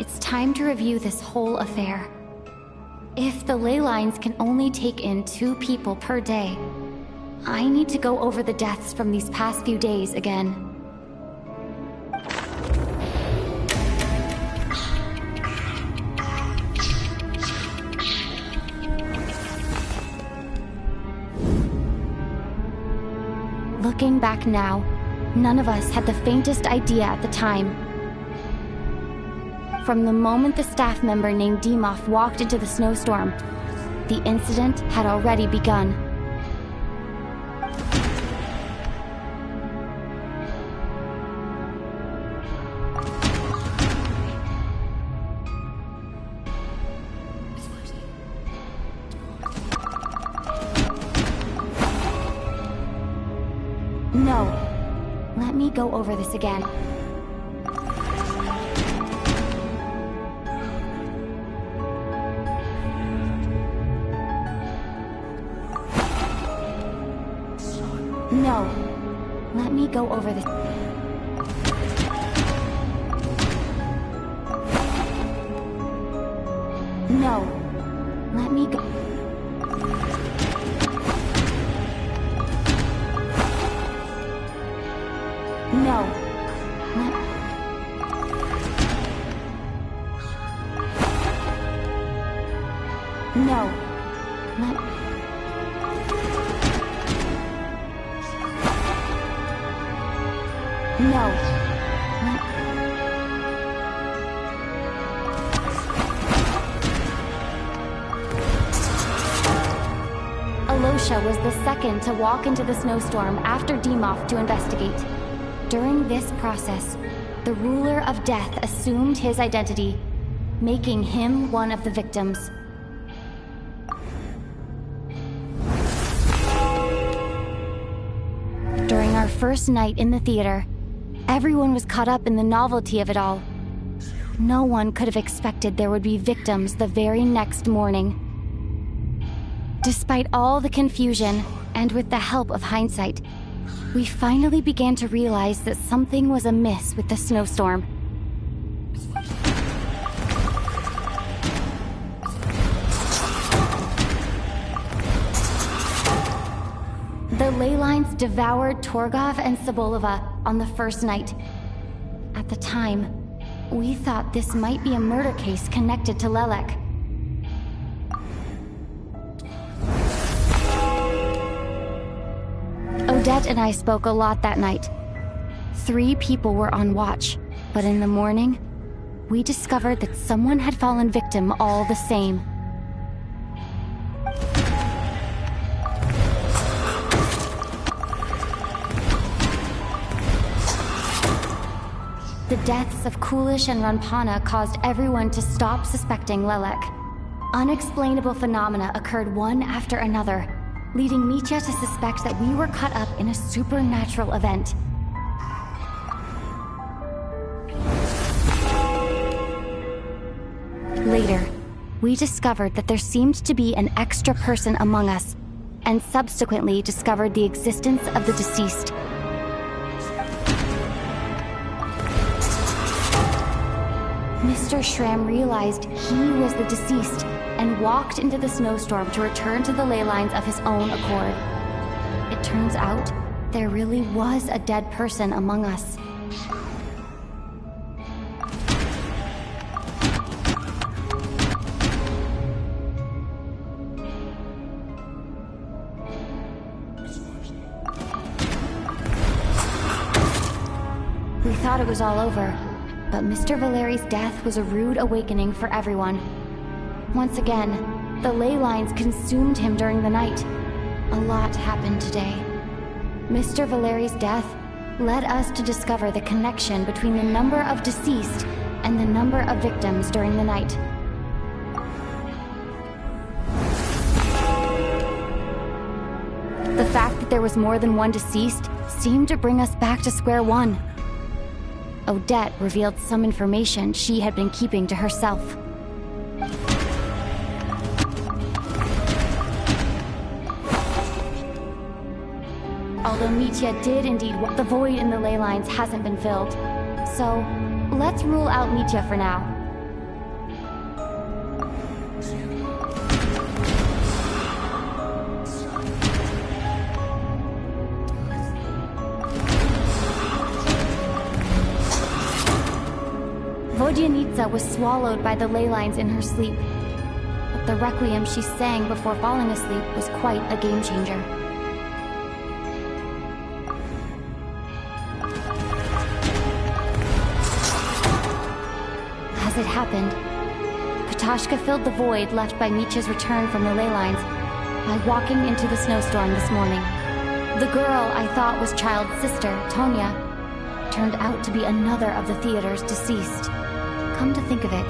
it's time to review this whole affair. If the ley lines can only take in 2 people per day, I need to go over the deaths from these past few days again. Looking back now, none of us had the faintest idea at the time. From the moment the staff member named Demoff walked into the snowstorm, the incident had already begun. No. Let me go over this again. No. Let me go over this. No. Let me go. No. No. No. Alosha was the second to walk into the snowstorm after Demoff to investigate. During this process, the ruler of death assumed his identity, making him one of the victims. During our first night in the theater, everyone was caught up in the novelty of it all. No one could have expected there would be victims the very next morning. Despite all the confusion, and with the help of hindsight, we finally began to realize that something was amiss with the snowstorm. The ley lines devoured Torgov and Sobolova on the first night. At the time, we thought this might be a murder case connected to Lelek. Odette and I spoke a lot that night. 3 people were on watch, but in the morning, we discovered that someone had fallen victim all the same. The deaths of Kulish and Ranpana caused everyone to stop suspecting Lelek. Unexplainable phenomena occurred one after another, leading Mitya to suspect that we were caught up in a supernatural event. Later, we discovered that there seemed to be an extra person among us, and subsequently discovered the existence of the deceased. Mr. Schramm realized he was the deceased and walked into the snowstorm to return to the ley lines of his own accord. It turns out there really was a dead person among us. We thought it was all over, but Mr. Valeri's death was a rude awakening for everyone. Once again, the ley lines consumed him during the night. A lot happened today. Mr. Valeri's death led us to discover the connection between the number of deceased and the number of victims during the night. The fact that there was more than one deceased seemed to bring us back to square one. Odette revealed some information she had been keeping to herself. Although Mitya did indeed, the void in the ley lines hasn't been filled. So, let's rule out Mitya for now. Vodyanitsa was swallowed by the ley lines in her sleep, but the requiem she sang before falling asleep was quite a game changer. As it happened, Petashka filled the void left by Mitya's return from the ley lines by walking into the snowstorm this morning. The girl I thought was Child's sister, Tonya, turned out to be another of the theater's deceased. Come to think of it,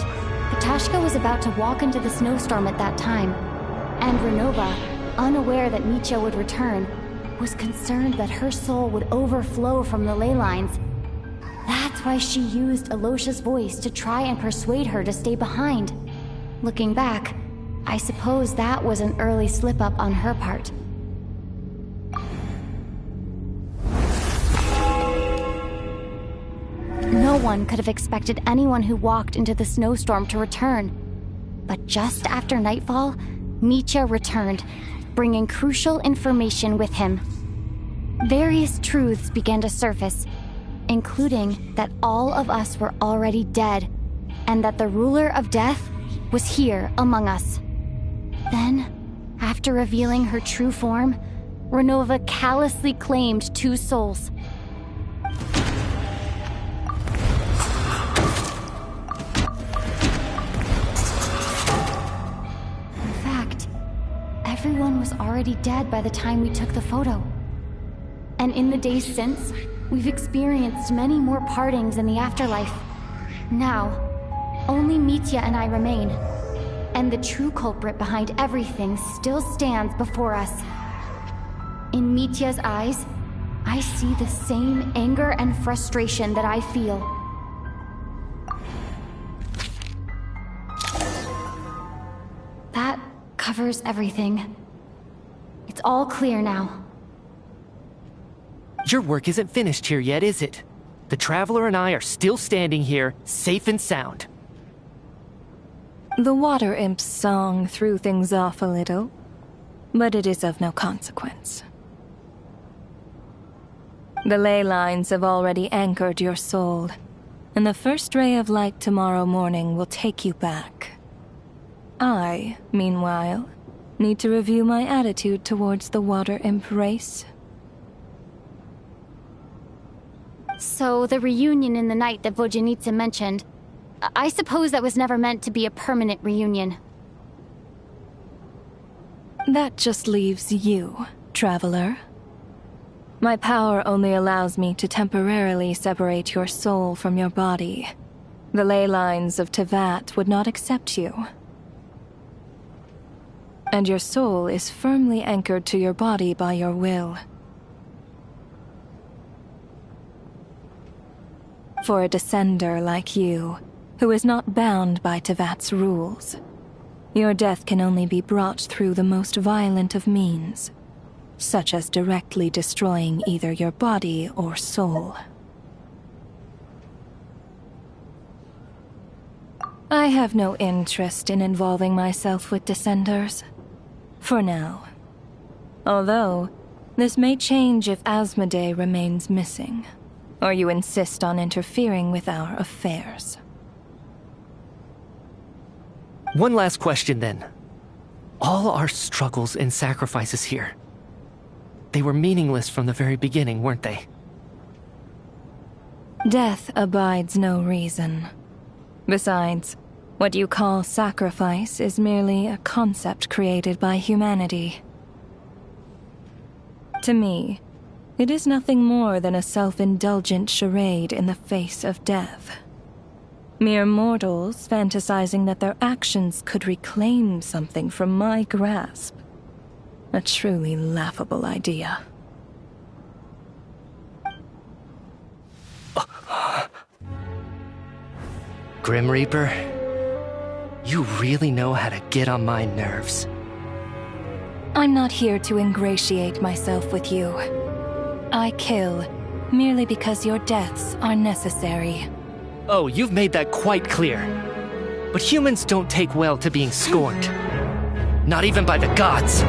Petashka was about to walk into the snowstorm at that time, and Renova, unaware that Mitya would return, was concerned that her soul would overflow from the ley lines. That's why she used Alosha's voice to try and persuade her to stay behind. Looking back, I suppose that was an early slip-up on her part. No one could have expected anyone who walked into the snowstorm to return. But just after nightfall, Mitya returned, bringing crucial information with him. Various truths began to surface, including that all of us were already dead, and that the ruler of death was here among us. Then, after revealing her true form, Renova callously claimed 2 souls. In fact, everyone was already dead by the time we took the photo. And in the days since, we've experienced many more partings in the afterlife. Now, only Mitya and I remain, and the true culprit behind everything still stands before us. In Mitya's eyes, I see the same anger and frustration that I feel. That covers everything. It's all clear now. Your work isn't finished here yet, is it? The Traveler and I are still standing here, safe and sound. The Water Imp's song threw things off a little, but it is of no consequence. The ley lines have already anchored your soul, and the first ray of light tomorrow morning will take you back. I, meanwhile, need to review my attitude towards the Water Imp race. So, the reunion in the night that Vodyanitsa mentioned, I suppose that was never meant to be a permanent reunion. That just leaves you, Traveler. My power only allows me to temporarily separate your soul from your body. The ley lines of Tevat would not accept you. And your soul is firmly anchored to your body by your will. For a descender like you, who is not bound by Tevat's rules, your death can only be brought through the most violent of means, such as directly destroying either your body or soul. I have no interest in involving myself with descenders, for now. Although, this may change if Asmodee remains missing, or you insist on interfering with our affairs. One last question then. All our struggles and sacrifices here, they were meaningless from the very beginning, weren't they? Death abides no reason. Besides, what you call sacrifice is merely a concept created by humanity. To me, it is nothing more than a self-indulgent charade in the face of death. Mere mortals fantasizing that their actions could reclaim something from my grasp. A truly laughable idea. Grim Reaper, you really know how to get on my nerves. I'm not here to ingratiate myself with you. I kill merely because your deaths are necessary. Oh, you've made that quite clear. But humans don't take well to being scorned. Not even by the gods.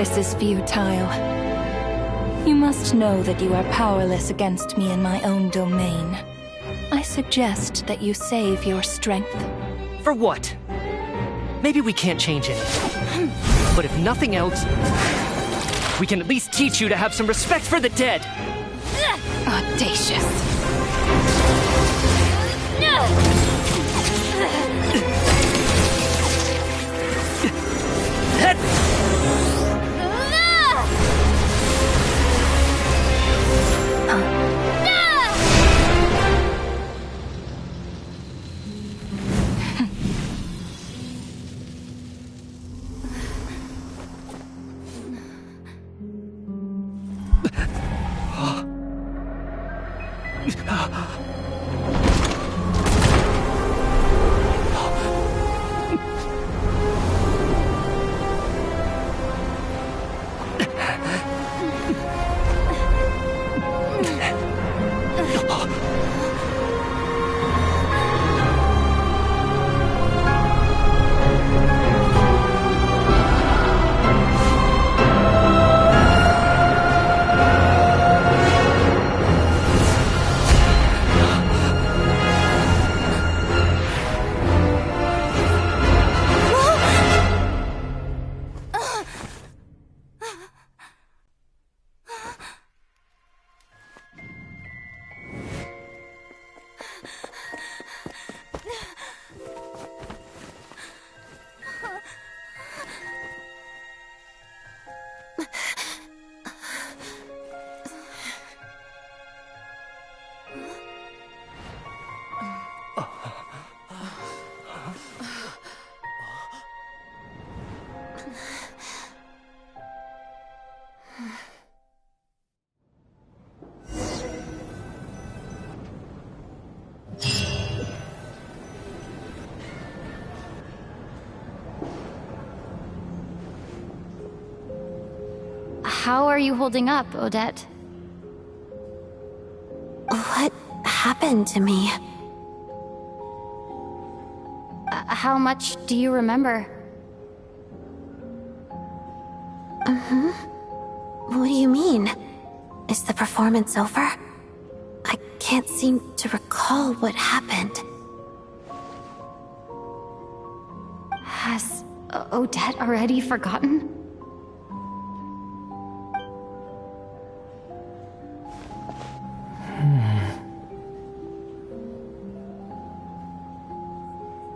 This is futile. You must know that you are powerless against me in my own domain. I suggest that you save your strength. For what? Maybe we can't change it. But if nothing else, we can at least teach you to have some respect for the dead. Audacious. How are you holding up, Odette? What happened to me? How much do you remember? What do you mean? Is the performance over? I can't seem to recall what happened. Has Odette already forgotten?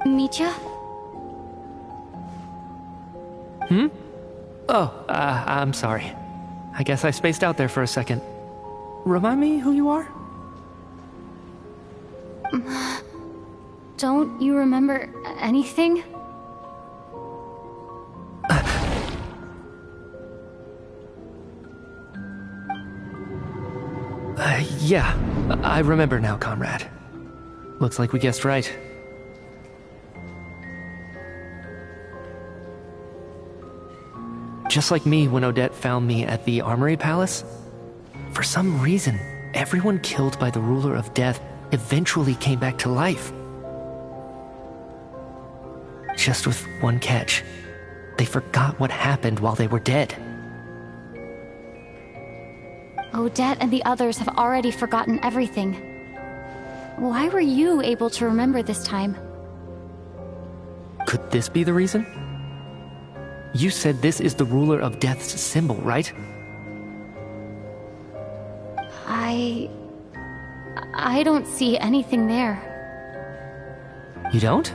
Mitya? Oh, I'm sorry. I guess I spaced out there for a second. Remind me who you are? Don't you remember anything? Yeah, I remember now, comrade. Looks like we guessed right. Just like me when Odette found me at the Armory Palace, for some reason, everyone killed by the Ruler of Death eventually came back to life. Just with one catch. They forgot what happened while they were dead. Odette and the others have already forgotten everything. Why were you able to remember this time? Could this be the reason? You said this is the Ruler of Death's symbol, right? I don't see anything there. You don't?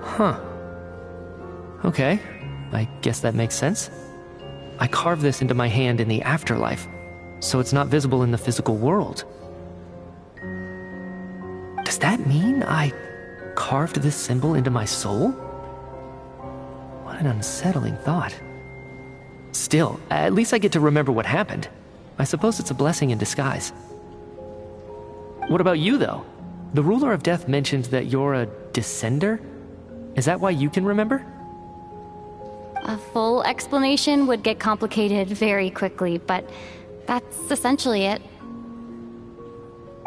Huh. Okay, I guess that makes sense. I carved this into my hand in the afterlife, so it's not visible in the physical world. Does that mean I carved this symbol into my soul? What an unsettling thought. Still, at least I get to remember what happened. I suppose it's a blessing in disguise. What about you, though? The Ruler of Death mentioned that you're a descender? Is that why you can remember? A full explanation would get complicated very quickly, but that's essentially it.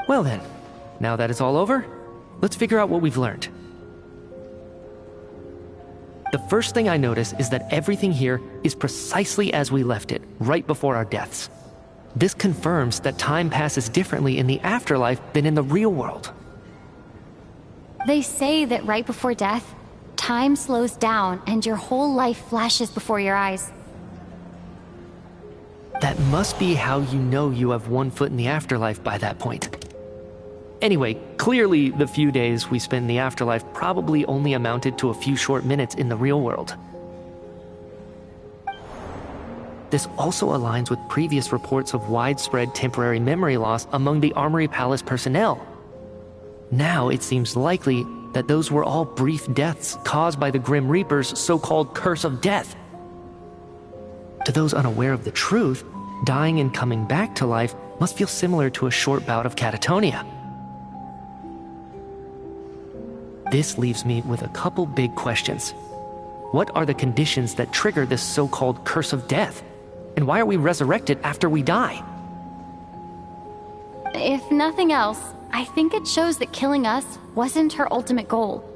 Well then, now that it's all over, let's figure out what we've learned. The first thing I notice is that everything here is precisely as we left it, right before our deaths. This confirms that time passes differently in the afterlife than in the real world. They say that right before death, time slows down and your whole life flashes before your eyes. That must be how you know you have one foot in the afterlife by that point. Anyway, clearly the few days we spent in the afterlife probably only amounted to a few short minutes in the real world. This also aligns with previous reports of widespread temporary memory loss among the Armory Palace personnel. Now it seems likely that those were all brief deaths caused by the Grim Reaper's so-called curse of death. To those unaware of the truth, dying and coming back to life must feel similar to a short bout of catatonia. This leaves me with a couple big questions. What are the conditions that trigger this so-called curse of death? And why are we resurrected after we die? If nothing else, I think it shows that killing us wasn't her ultimate goal.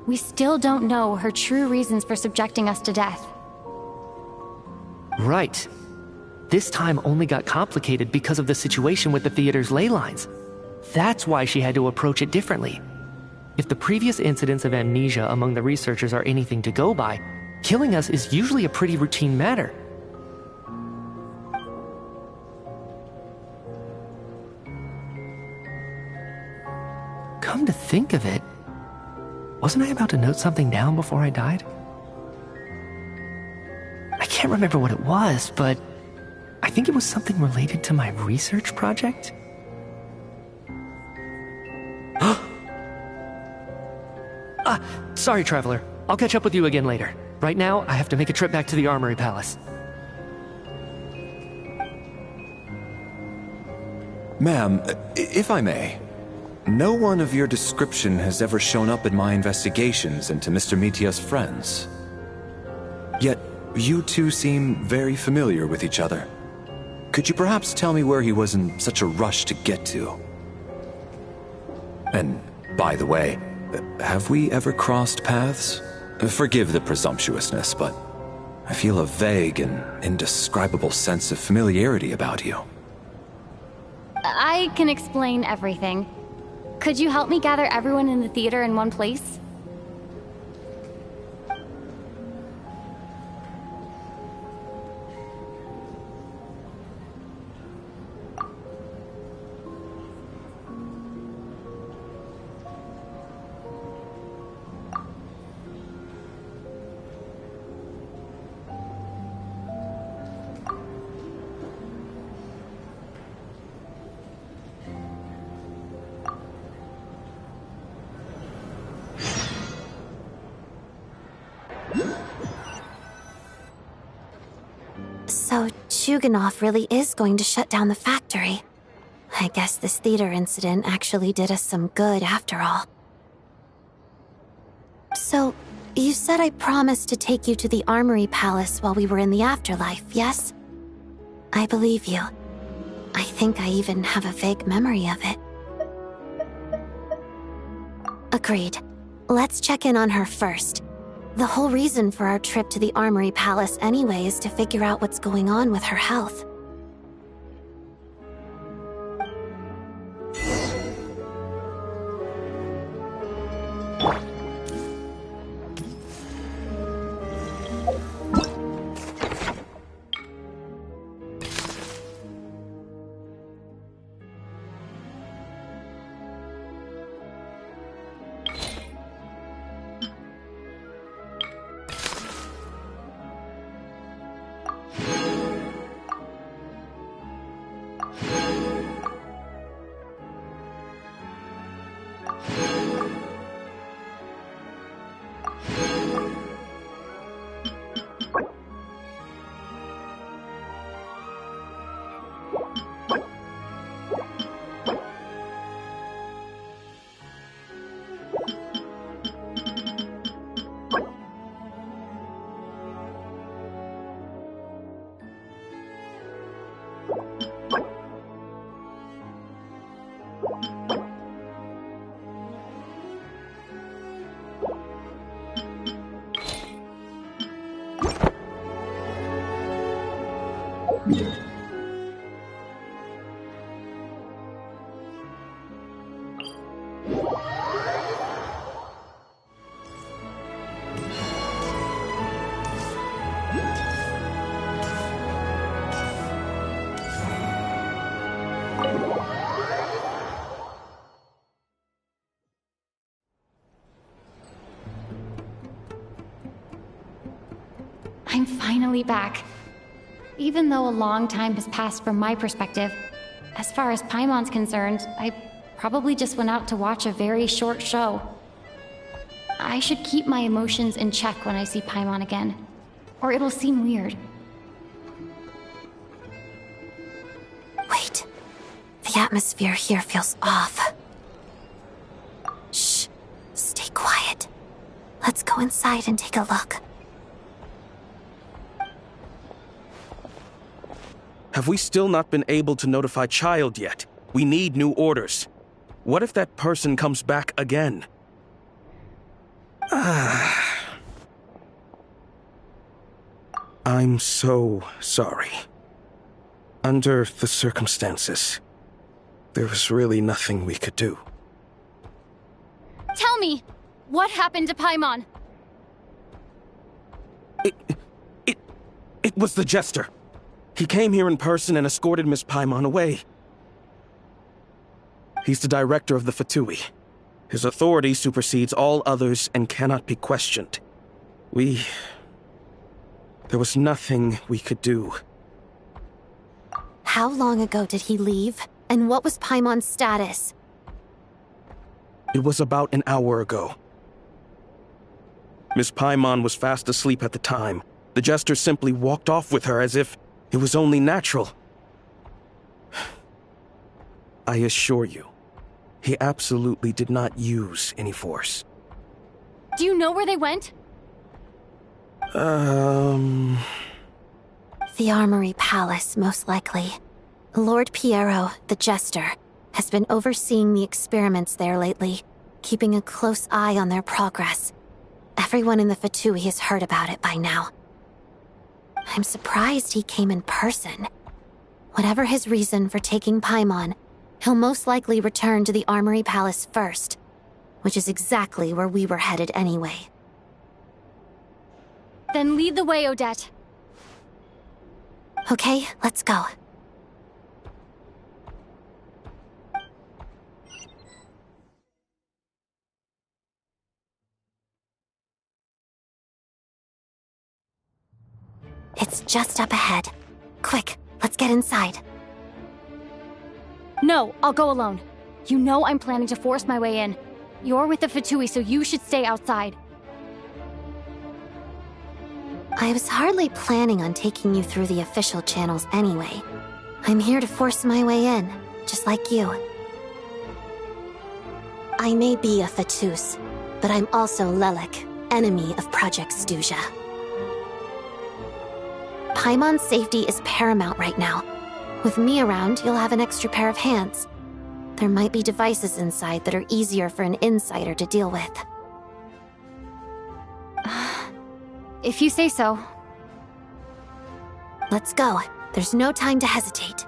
We still don't know her true reasons for subjecting us to death. Right. This time only got complicated because of the situation with the theater's ley lines. That's why she had to approach it differently. If the previous incidents of amnesia among the researchers are anything to go by, killing us is usually a pretty routine matter. Come to think of it, wasn't I about to note something down before I died? I can't remember what it was, but I think it was something related to my research project. Sorry, Traveler. I'll catch up with you again later. Right now, I have to make a trip back to the Armory Palace. Ma'am, if I may, no one of your description has ever shown up in my investigations into Mr. Mitia's friends. Yet, you two seem very familiar with each other. Could you perhaps tell me where he was in such a rush to get to? And, by the way, have we ever crossed paths? Forgive the presumptuousness, but I feel a vague and indescribable sense of familiarity about you. I can explain everything. Could you help me gather everyone in the theater in one place? So, Chuganov really is going to shut down the factory. I guess this theater incident actually did us some good after all. So, you said I promised to take you to the Armory Palace while we were in the afterlife, yes? I believe you. I think I even have a vague memory of it. Agreed. Let's check in on her first. The whole reason for our trip to the Armory Palace anyway is to figure out what's going on with her health. I'm finally back. Even though a long time has passed from my perspective, as far as Paimon's concerned, I probably just went out to watch a very short show. I should keep my emotions in check when I see Paimon again, or it'll seem weird. Wait. The atmosphere here feels off. Shh. Stay quiet. Let's go inside and take a look. Have we still not been able to notify Child yet? We need new orders. What if that person comes back again? I'm so sorry. Under the circumstances, there was really nothing we could do. Tell me, what happened to Paimon? It was the Jester. He came here in person and escorted Miss Paimon away. He's the director of the Fatui. His authority supersedes all others and cannot be questioned. There was nothing we could do. How long ago did he leave? And what was Paimon's status? It was about an hour ago. Miss Paimon was fast asleep at the time. The Jester simply walked off with her as if it was only natural. I assure you, he absolutely did not use any force. Do you know where they went? The Armory Palace, most likely. Lord Piero, the Jester, has been overseeing the experiments there lately, keeping a close eye on their progress. Everyone in the Fatui has heard about it by now. I'm surprised he came in person. Whatever his reason for taking Paimon, he'll most likely return to the Armory Palace first, which is exactly where we were headed anyway. Then lead the way, Odette. Okay, let's go. It's just up ahead. Quick, let's get inside. No, I'll go alone. You know I'm planning to force my way in. You're with the Fatui, so you should stay outside. I was hardly planning on taking you through the official channels anyway. I'm here to force my way in, just like you. I may be a Fatus, but I'm also Lelik, enemy of Project Stuja. Paimon's safety is paramount right now. With me around, you'll have an extra pair of hands. There might be devices inside that are easier for an insider to deal with. If you say so. Let's go. There's no time to hesitate.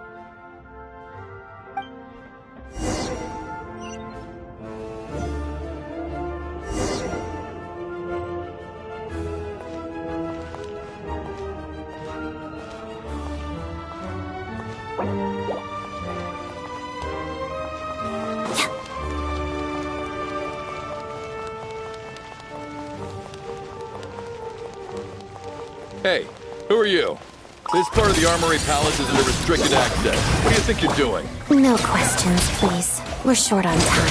Hey, who are you? This part of the Armory Palace is under restricted access. What do you think you're doing? No questions, please. We're short on time.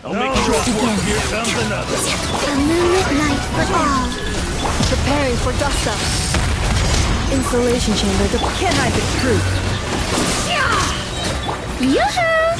I'll make short work. Here comes another. A moonlit night for all. Preparing for dust up. Insulation chamber that can't hide the truth. Yoo-hoo!